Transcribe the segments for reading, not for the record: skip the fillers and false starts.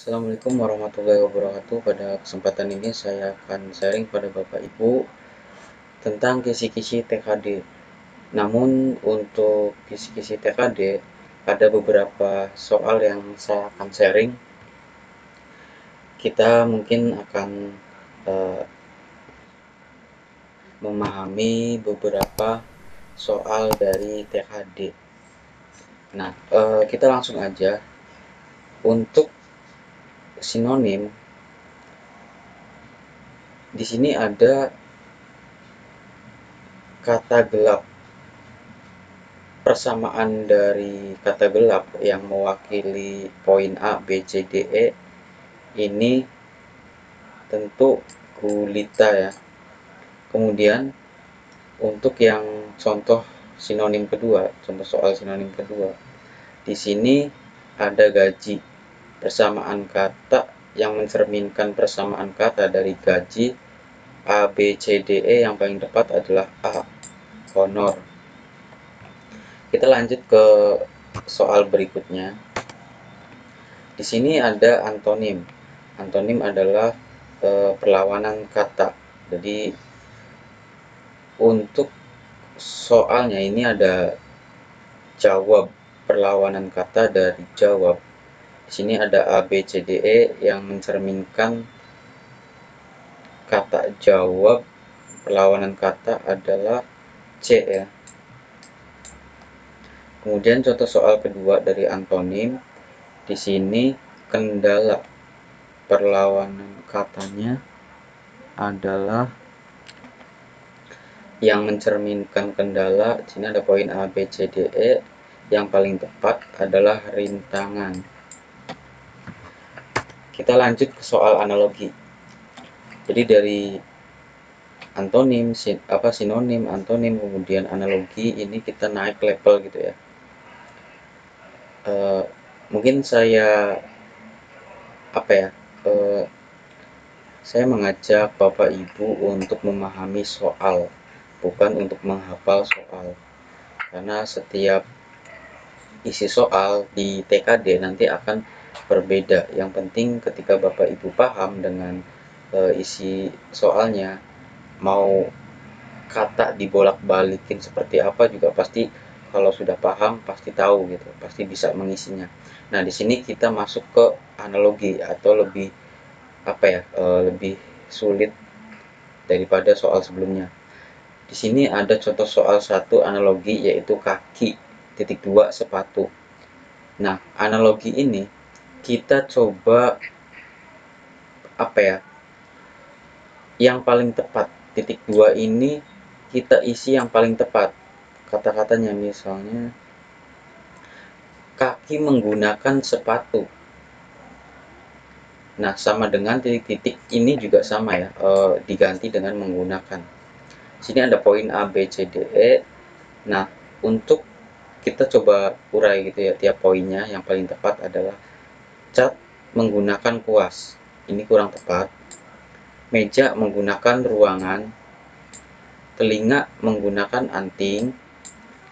Assalamualaikum warahmatullahi wabarakatuh. Pada kesempatan ini saya akan sharing pada Bapak Ibu tentang kisi-kisi TKD. Namun untuk kisi-kisi TKD ada beberapa soal yang saya akan sharing. Kita mungkin akan memahami beberapa soal dari TKD. Nah, kita langsung aja. Untuk sinonim di sini ada kata gelap. Persamaan dari kata gelap yang mewakili poin A, B, C, D, E ini tentu gulita ya. Kemudian untuk yang contoh sinonim kedua, contoh soal sinonim kedua, di sini ada gaji. Persamaan kata yang mencerminkan persamaan kata dari gaji A, B, C, D, E yang paling tepat adalah A, honor. Kita lanjut ke soal berikutnya. Di sini ada antonim. Antonim adalah perlawanan kata. Jadi untuk soalnya ini ada jawab, perlawanan kata dari jawab. Di sini ada A, B, C, D, E yang mencerminkan kata jawab. Perlawanan kata adalah C ya. Kemudian contoh soal kedua dari antonim. Di sini kendala. Perlawanan katanya adalah yang mencerminkan kendala. Di sini ada poin A, B, C, D, E. Yang paling tepat adalah rintangan. Kita lanjut ke soal analogi. Jadi dari antonim, sinonim, antonim, kemudian analogi, ini kita naik level gitu ya. Mungkin saya saya mengajak Bapak Ibu untuk memahami soal, bukan untuk menghafal soal. Karena setiap isi soal di TKD nanti akan berbeda. Yang penting ketika Bapak Ibu paham dengan isi soalnya, mau kata dibolak-balikin seperti apa juga pasti kalau sudah paham pasti tahu gitu, pasti bisa mengisinya. Nah, di sini kita masuk ke analogi atau lebih lebih sulit daripada soal sebelumnya. Di sini ada contoh soal satu analogi yaitu kaki titik 2 sepatu. Nah, analogi ini kita coba yang paling tepat. Titik 2 ini kita isi yang paling tepat. Kata-katanya misalnya kaki menggunakan sepatu. Nah, sama dengan titik-titik ini juga sama ya, diganti dengan menggunakan. Sini ada poin A, B, C, D, E. Nah, untuk kita coba urai gitu ya tiap poinnya. Yang paling tepat adalah cat menggunakan kuas. Ini kurang tepat. Meja menggunakan ruangan. Telinga menggunakan anting.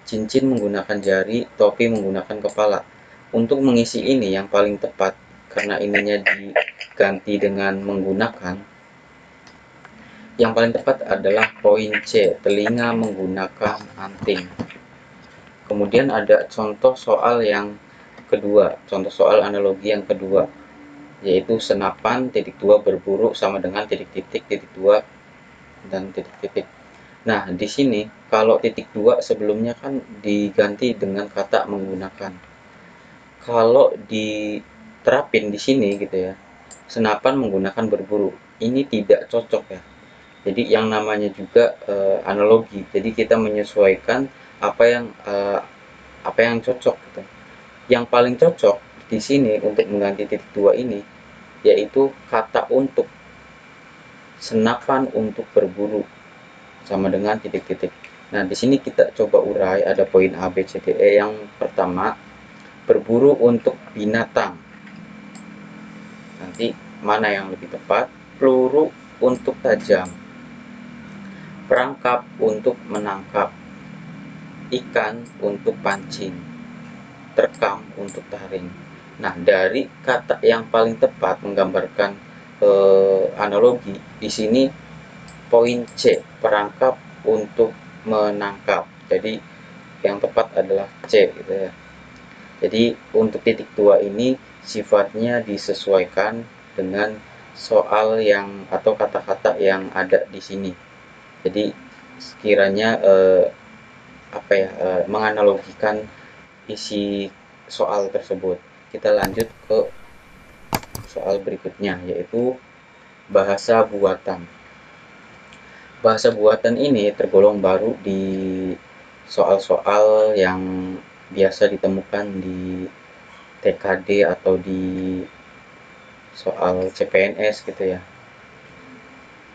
Cincin menggunakan jari. Topi menggunakan kepala. Untuk mengisi ini yang paling tepat, karena ininya diganti dengan menggunakan, yang paling tepat adalah poin C, telinga menggunakan anting. Kemudian ada contoh soal yang kedua, contoh soal analogi yang kedua, yaitu senapan titik 2 berburu sama dengan titik-titik titik 2 dan titik-titik. Nah, di sini kalau titik 2 sebelumnya kan diganti dengan kata menggunakan. Kalau diterapin di sini gitu ya, senapan menggunakan berburu, ini tidak cocok ya. Jadi yang namanya juga analogi. Jadi kita menyesuaikan apa yang cocok gitu. Yang paling cocok di sini untuk mengganti titik 2 ini yaitu kata untuk. Senapan untuk berburu sama dengan titik-titik. Nah, di sini kita coba urai, ada poin A, B, C, D, E. Yang pertama, berburu untuk binatang. Nanti mana yang lebih tepat? Peluru untuk tajam. Perangkap untuk menangkap. Ikan untuk pancing. Terkam untuk taring. Nah, dari kata yang paling tepat menggambarkan analogi di sini poin C, perangkap untuk menangkap. Jadi yang tepat adalah C gitu ya. Jadi untuk titik 2 ini sifatnya disesuaikan dengan soal yang atau kata-kata yang ada di sini. Jadi sekiranya menganalogikan isi soal tersebut. Kita lanjut ke soal berikutnya, yaitu bahasa buatan. Bahasa buatan ini tergolong baru di soal-soal yang biasa ditemukan di TKD atau di soal CPNS gitu ya,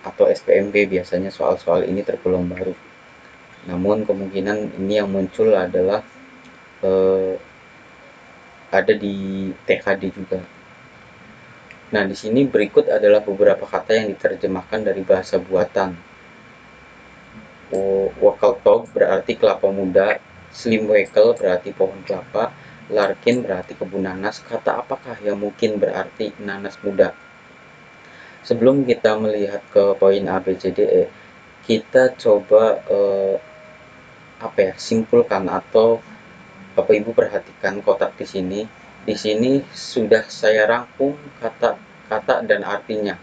atau SPMB. Biasanya soal-soal ini tergolong baru. Namun kemungkinan ini yang muncul adalah ada di TKD juga. Nah, di sini berikut adalah beberapa kata yang diterjemahkan dari bahasa buatan. Wackeltop berarti kelapa muda, Slimwekkel berarti pohon kelapa, Larkin berarti kebun nanas. Kata apakah yang mungkin berarti nanas muda? Sebelum kita melihat ke poin A, B, C, D, E, kita coba simpulkan, atau Bapak Ibu perhatikan kotak di sini. Di sini sudah saya rangkum kata-kata dan artinya.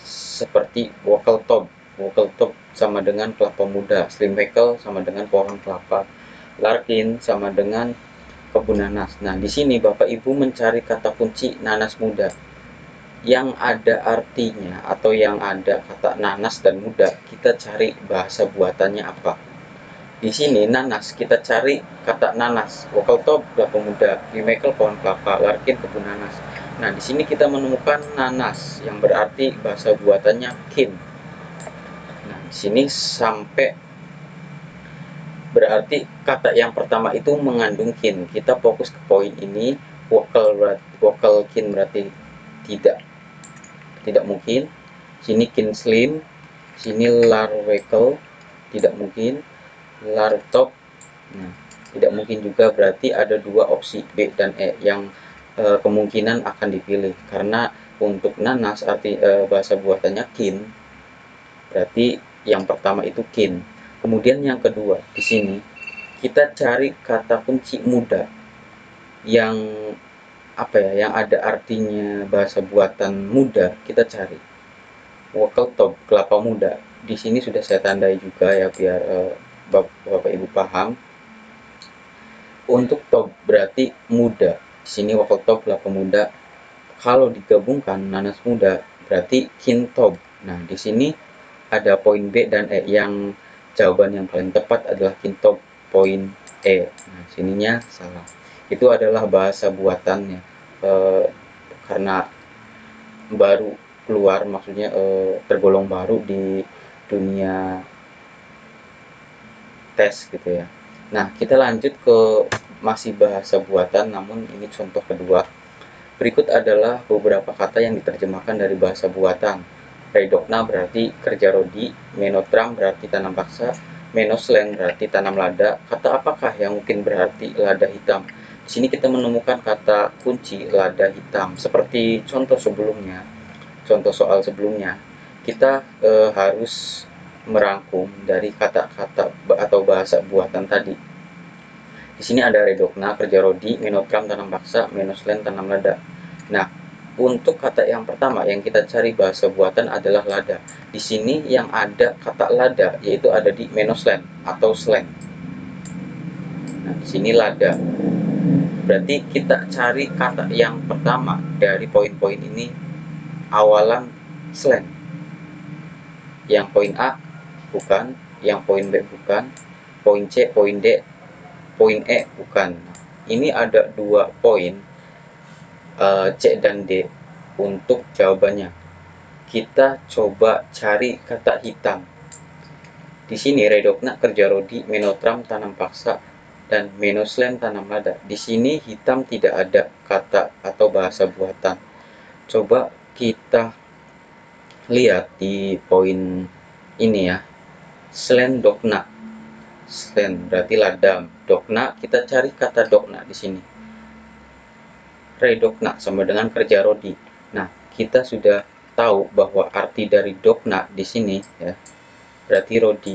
Seperti Wackeltop. Wackeltop sama dengan kelapa muda, Slimwekkel sama dengan pohon kelapa, Larkin sama dengan kebun nanas. Nah, di sini Bapak Ibu mencari kata kunci nanas muda. Yang ada artinya atau yang ada kata nanas dan muda, kita cari bahasa buatannya apa. Di sini nanas, kita cari kata nanas. Wackeltop kelapa muda, Slimwekkel pohon kelapa, Larkin kebun nanas. Nah, di sini kita menemukan nanas yang berarti bahasa buatannya kin. Nah, di sini sampai berarti kata yang pertama itu mengandung kin. Kita fokus ke poin ini. Wackelkin berarti tidak mungkin. Sini kin slim, sini larwekkel tidak mungkin. Lartop, nah, tidak mungkin juga. Berarti ada dua opsi B dan E yang kemungkinan akan dipilih, karena untuk nanas bahasa buatannya kin, berarti yang pertama itu kin. Kemudian yang kedua, di sini kita cari kata kunci muda yang yang ada artinya bahasa buatan muda. Kita cari Wackeltop kelapa muda. Di sini sudah saya tandai juga ya, biar Bapak Ibu paham. Untuk top berarti muda. Di sini Wackeltop kelapa muda. Kalau digabungkan nanas muda berarti kintop. Nah, di sini ada poin B dan E. Yang jawaban yang paling tepat adalah kintop, poin E. Nah, sininya salah. Itu adalah bahasa buatannya. Karena baru keluar, maksudnya tergolong baru di dunia tes gitu ya. Nah, kita lanjut ke masih bahasa buatan, namun ini contoh kedua. Berikut adalah beberapa kata yang diterjemahkan dari bahasa buatan. Redokna berarti kerja rodi, menotram berarti tanam paksa, menoslen berarti tanam lada. Kata apakah yang mungkin berarti lada hitam? Di sini kita menemukan kata kunci lada hitam. Seperti contoh sebelumnya, contoh soal sebelumnya, kita harus merangkum dari kata-kata atau bahasa buatan tadi. Di sini ada redokna kerja rodi, menotram tanam paksa, menoslen tanam lada. Nah, untuk kata yang pertama yang kita cari bahasa buatan adalah lada. Di sini yang ada kata lada yaitu ada di menoslen atau slang. Nah, di sini lada. Berarti kita cari kata yang pertama dari poin-poin ini awalan slang. Yang poin A bukan, yang poin B bukan, poin C, poin D, poin E bukan. Ini ada dua poin, C dan D untuk jawabannya. Kita coba cari kata hitam. Di sini redokna kerja rodi, menotram tanam paksa, dan menoslen tanam lada. Di sini hitam tidak ada kata atau bahasa buatan. Coba kita lihat di poin ini ya. Slen dokna. Slen berarti ladam. Dokna, kita cari kata dokna di sini. redokna sama dengan kerja rodi. Nah, kita sudah tahu bahwa arti dari dokna di sini ya berarti rodi,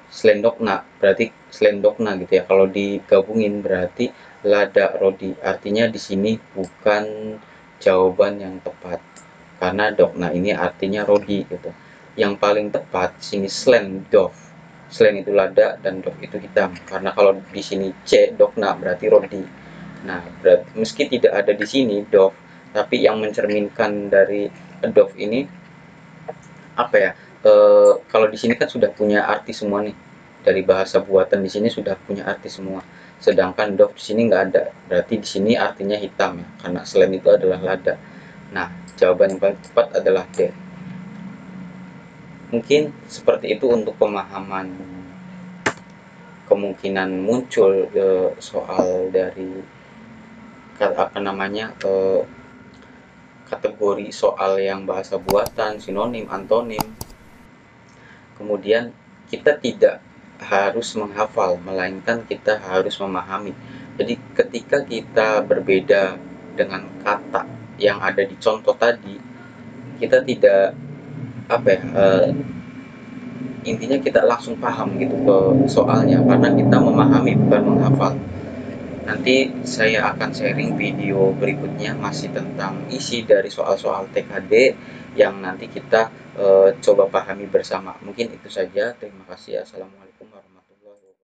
slendokna berarti slendokna gitu ya. Kalau digabungin berarti lada rodi. Artinya di sini bukan jawaban yang tepat karena dokna ini artinya rodi gitu. Yang paling tepat sini slendov. Slend itu lada dan dov itu hitam. Karena kalau di sini C dokna berarti rodi. Nah, berarti meski tidak ada di sini dov, tapi yang mencerminkan dari dov ini apa ya? Kalau di sini kan sudah punya arti semua nih. Dari bahasa buatan di sini sudah punya arti semua. Sedangkan dov di sini nggak ada. Berarti di sini artinya hitam ya, karena selain itu adalah lada. Nah, jawaban yang paling tepat adalah D. Mungkin seperti itu untuk pemahaman kemungkinan muncul soal dari apa namanya kategori soal yang bahasa buatan, sinonim, antonim. Kemudian kita tidak harus menghafal, melainkan kita harus memahami. Jadi ketika kita berbeda dengan kata yang ada di contoh tadi, kita tidak apa ya, intinya kita langsung paham gitu ke soalnya karena kita memahami bukan menghafal. Nanti saya akan sharing video berikutnya masih tentang isi dari soal-soal TKD yang nanti kita coba pahami bersama. Mungkin itu saja. Terima kasih. Assalamualaikum.